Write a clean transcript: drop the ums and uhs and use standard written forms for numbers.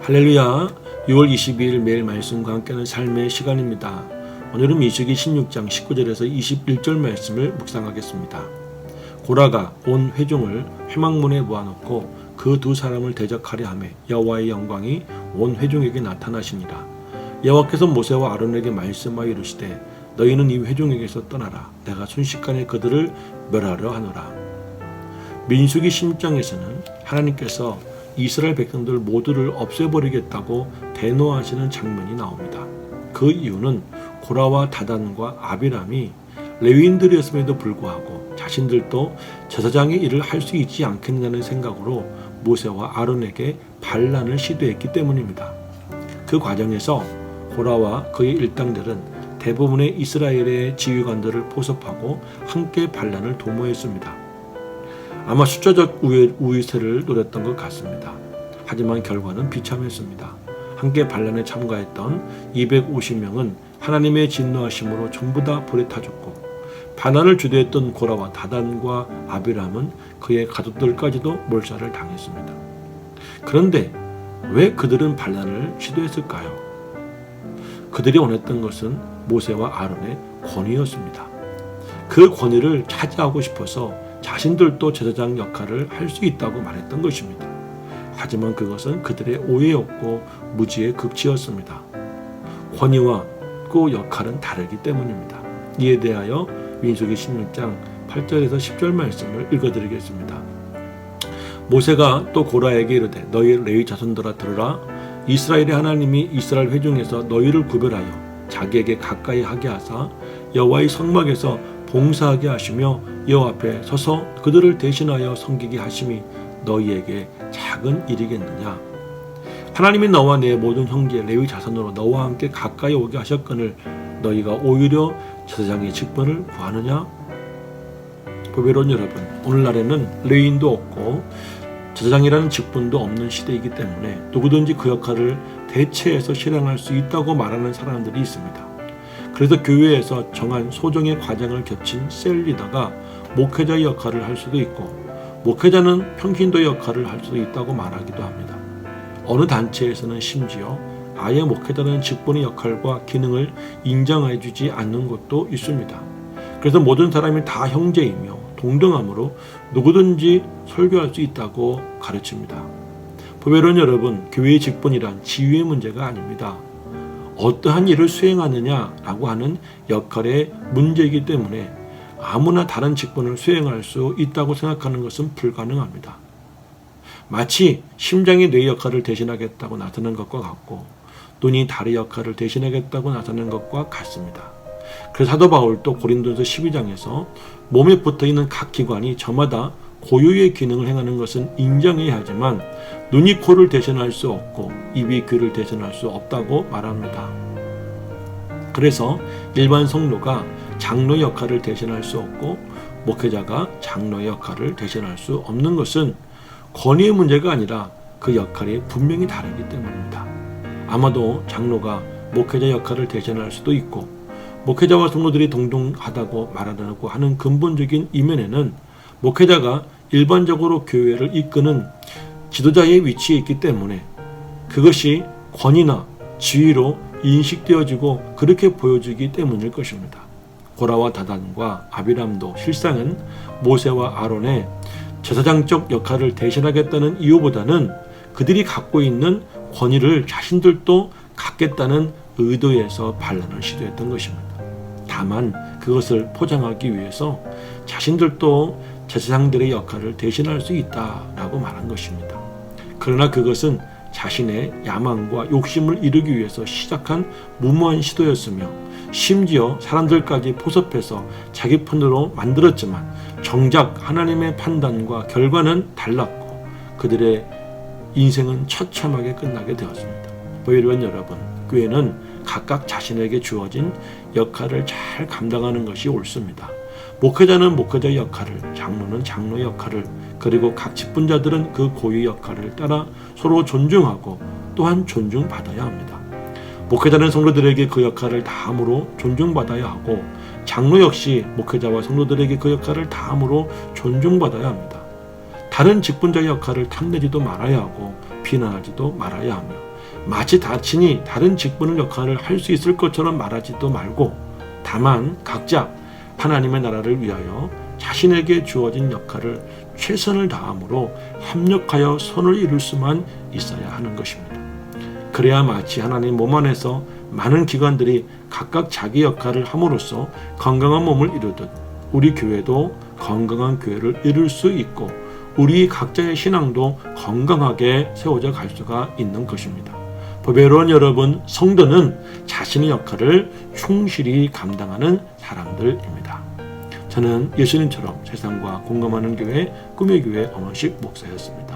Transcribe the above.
할렐루야. 6월 22일 매일 말씀과 함께하는 삶의 시간입니다. 오늘은 민수기 16장 19절에서 21절 말씀을 묵상하겠습니다. 고라가 온 회중을 회막문에 모아놓고 그 두 사람을 대적하려 하며 여호와의 영광이 온 회중에게 나타나시니라. 여호와께서 모세와 아론에게 말씀하여 이르시되 너희는 이 회중에게서 떠나라. 내가 순식간에 그들을 멸하려 하노라. 민수기 16장에서는 하나님께서 이스라엘 백성들 모두를 없애버리겠다고 대노하시는 장면이 나옵니다. 그 이유는 고라와 다단과 아비람이 레위인들이었음에도 불구하고 자신들도 제사장의 일을 할 수 있지 않겠느냐는 생각으로 모세와 아론에게 반란을 시도했기 때문입니다. 그 과정에서 고라와 그의 일당들은 대부분의 이스라엘의 지휘관들을 포섭하고 함께 반란을 도모했습니다. 아마 숫자적 우위세를 노렸던 것 같습니다. 하지만 결과는 비참했습니다. 함께 반란에 참가했던 250명은 하나님의 진노하심으로 전부 다 불에 타졌고, 반란을 주도했던 고라와 다단과 아비람은 그의 가족들까지도 몰살을 당했습니다. 그런데 왜 그들은 반란을 시도했을까요? 그들이 원했던 것은 모세와 아론의 권위였습니다. 그 권위를 차지하고 싶어서 자신들도 제사장 역할을 할 수 있다고 말했던 것입니다. 하지만 그것은 그들의 오해였고 무지의 극치였습니다. 권위와 그 역할은 다르기 때문입니다. 이에 대하여 민수기 16장 8절에서 10절 말씀을 읽어드리겠습니다. 모세가 또 고라에게 이르되 너희 레위 자손들아 들으라. 이스라엘의 하나님이 이스라엘 회중에서 너희를 구별하여 자기에게 가까이 하게 하사 여호와의 성막에서 봉사하게 하시며 여호와 앞에 서서 그들을 대신하여 섬기게 하심이 너희에게 작은 일이겠느냐. 하나님이 너와 내 모든 형제 레위 자손으로 너와 함께 가까이 오게 하셨거늘 너희가 오히려 제사장의 직분을 구하느냐. 보배로운 여러분, 오늘날에는 레위인도 없고 제사장이라는 직분도 없는 시대이기 때문에 누구든지 그 역할을 대체해서 실행할 수 있다고 말하는 사람들이 있습니다. 그래서 교회에서 정한 소정의 과정을 겹친 셀 리더가 목회자의 역할을 할 수도 있고, 목회자는 평신도의 역할을 할 수도 있다고 말하기도 합니다. 어느 단체에서는 심지어 아예 목회자라는 직분의 역할과 기능을 인정해 주지 않는 곳도 있습니다. 그래서 모든 사람이 다 형제이며 동등함으로 누구든지 설교할 수 있다고 가르칩니다. 보배로운 여러분, 교회의 직분이란 지위의 문제가 아닙니다. 어떠한 일을 수행하느냐라고 하는 역할의 문제이기 때문에 아무나 다른 직분을 수행할 수 있다고 생각하는 것은 불가능합니다. 마치 심장이 뇌 역할을 대신하겠다고 나서는 것과 같고, 눈이 다리 역할을 대신하겠다고 나서는 것과 같습니다. 그래서 사도 바울도 고린도서 12장에서 몸에 붙어있는 각 기관이 저마다 고유의 기능을 행하는 것은 인정해야 하지만 눈이 코를 대신할 수 없고 입이 귀를 대신할 수 없다고 말합니다. 그래서 일반 성도가 장로 역할을 대신할 수 없고 목회자가 장로의 역할을 대신할 수 없는 것은 권위의 문제가 아니라 그 역할이 분명히 다르기 때문입니다. 아마도 장로가 목회자 역할을 대신할 수도 있고 목회자와 성도들이 동등하다고 말하려고 하는 근본적인 이면에는 목회자가 일반적으로 교회를 이끄는 지도자의 위치에 있기 때문에 그것이 권위나 지위로 인식되어지고 그렇게 보여지기 때문일 것입니다. 고라와 다단과 아비람도 실상은 모세와 아론의 제사장적 역할을 대신하겠다는 이유보다는 그들이 갖고 있는 권위를 자신들도 갖겠다는 의도에서 반란을 시도했던 것입니다. 다만 그것을 포장하기 위해서 자신들도 제사장들의 역할을 대신할 수 있다라고 말한 것입니다. 그러나 그것은 자신의 야망과 욕심을 이루기 위해서 시작한 무모한 시도였으며 심지어 사람들까지 포섭해서 자기 편으로 만들었지만 정작 하나님의 판단과 결과는 달랐고 그들의 인생은 처참하게 끝나게 되었습니다. 보혜로운 여러분, 교회는 각각 자신에게 주어진 역할을 잘 감당하는 것이 옳습니다. 목회자는 목회자의 역할을, 장로는 장로의 역할을, 그리고 각 직분자들은 그 고유 역할을 따라 서로 존중하고 또한 존중받아야 합니다. 목회자는 성도들에게 그 역할을 다함으로 존중받아야 하고 장로 역시 목회자와 성도들에게 그 역할을 다함으로 존중받아야 합니다. 다른 직분자의 역할을 탐내지도 말아야 하고 비난하지도 말아야 하며 마치 자신이 다른 직분의 역할을 할 수 있을 것처럼 말하지도 말고 다만 각자 하나님의 나라를 위하여 자신에게 주어진 역할을 최선을 다함으로 협력하여 선을 이룰 수만 있어야 하는 것입니다. 그래야 마치 하나님 몸 안에서 많은 기관들이 각각 자기 역할을 함으로써 건강한 몸을 이루듯 우리 교회도 건강한 교회를 이룰 수 있고 우리 각자의 신앙도 건강하게 세워져 갈 수가 있는 것입니다. 보배로운 여러분, 성도는 자신의 역할을 충실히 감당하는 사람들입니다. 저는 예수님처럼 세상과 공감하는 교회 꿈의 교회 엄원식 목사였습니다.